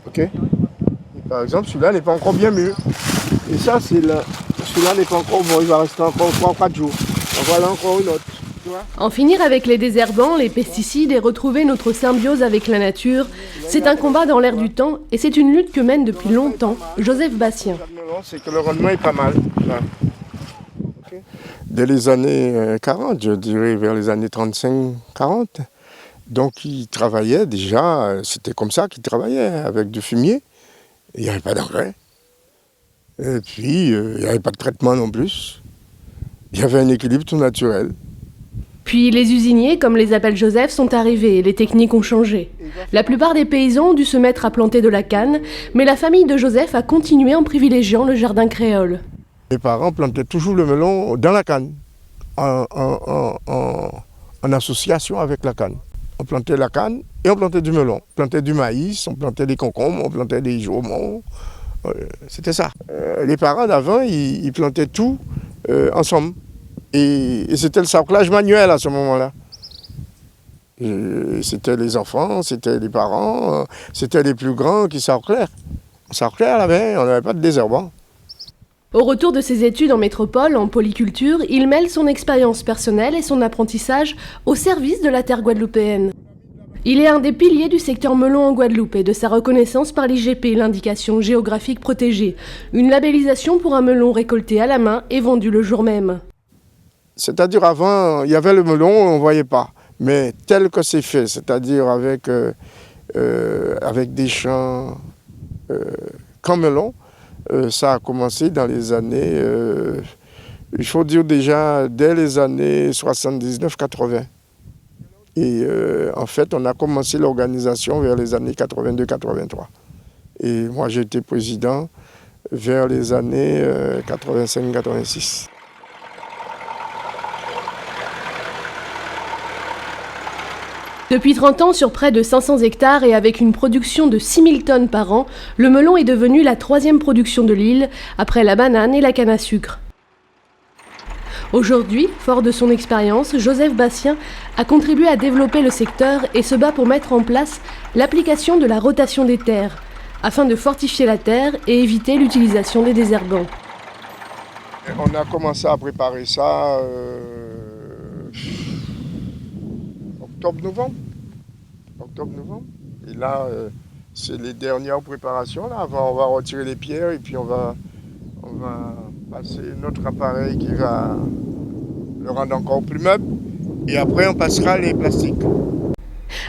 Ok. Et par exemple, celui-là n'est pas encore bien mûr. Et ça, celui-là n'est pas encore bon, il va rester encore 3 ou 4 jours. Donc voilà encore une autre. Tu vois? En finir avec les désherbants, les pesticides et retrouver notre symbiose avec la nature, c'est un combat dans l'air du temps et c'est une lutte que mène depuis longtemps Joseph Bassien. C'est que le rendement est pas mal. Là. Dès les années 40, je dirais vers les années 35-40. Donc il travaillait déjà, c'était comme ça qu'il travaillait, avec du fumier. Il n'y avait pas d'engrais. Et puis il n'y avait pas de traitement non plus. Il y avait un équilibre tout naturel. Puis les usiniers, comme les appelle Joseph, sont arrivés et les techniques ont changé. La plupart des paysans ont dû se mettre à planter de la canne, mais la famille de Joseph a continué en privilégiant le jardin créole. Mes parents plantaient toujours le melon dans la canne, en association avec la canne. On plantait la canne et on plantait du melon. On plantait du maïs, on plantait des concombres, on plantait des jaumons. C'était ça. Les parents d'avant, ils plantaient tout ensemble. Et c'était le sarclage manuel à ce moment-là. C'était les enfants, c'était les parents, c'était les plus grands qui sarclaient. On sarclait à la main, on n'avait pas de désherbant. Au retour de ses études en métropole, en polyculture, il mêle son expérience personnelle et son apprentissage au service de la terre guadeloupéenne. Il est un des piliers du secteur melon en Guadeloupe et de sa reconnaissance par l'IGP, l'indication géographique protégée, une labellisation pour un melon récolté à la main et vendu le jour même. C'est-à-dire avant, il y avait le melon, on ne voyait pas. Mais tel que c'est fait, c'est-à-dire avec des champs comme melon, ça a commencé dans les années, il faut dire déjà dès les années 79-80. Et en fait, on a commencé l'organisation vers les années 82-83. Et moi, j'ai été président vers les années 85-86. Depuis 30 ans, sur près de 500 hectares et avec une production de 6000 tonnes par an, le melon est devenu la 3e production de l'île, après la banane et la canne à sucre. Aujourd'hui, fort de son expérience, Joseph Bassien a contribué à développer le secteur et se bat pour mettre en place l'application de la rotation des terres, afin de fortifier la terre et éviter l'utilisation des désherbants. On a commencé à préparer ça octobre-novembre. Et là, c'est les dernières préparations. Là. On va retirer les pierres et puis on va passer notre appareil qui va le rendre encore plus meuble. Et après, on passera les plastiques.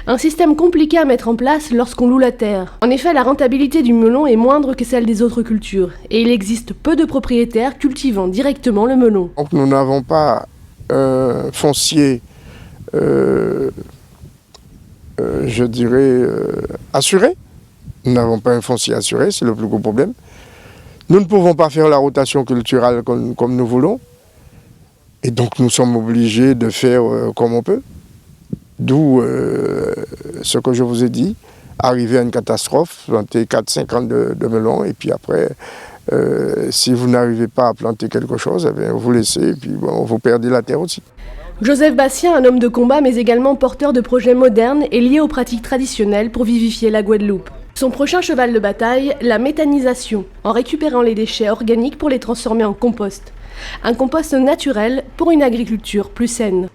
Un système compliqué à mettre en place lorsqu'on loue la terre. En effet, la rentabilité du melon est moindre que celle des autres cultures. Et il existe peu de propriétaires cultivant directement le melon. Donc nous n'avons pas foncier je dirais, assuré. Nous n'avons pas un foncier assuré, c'est le plus gros problème. Nous ne pouvons pas faire la rotation culturelle comme nous voulons. Et donc nous sommes obligés de faire comme on peut. D'où ce que je vous ai dit, arriver à une catastrophe, planter 4-5 ans de melon, et puis après, si vous n'arrivez pas à planter quelque chose, eh bien, vous laissez, et puis bon, vous perdez la terre aussi. Joseph Bassien, un homme de combat mais également porteur de projets modernes et lié aux pratiques traditionnelles pour vivifier la Guadeloupe. Son prochain cheval de bataille, la méthanisation, en récupérant les déchets organiques pour les transformer en compost. Un compost naturel pour une agriculture plus saine.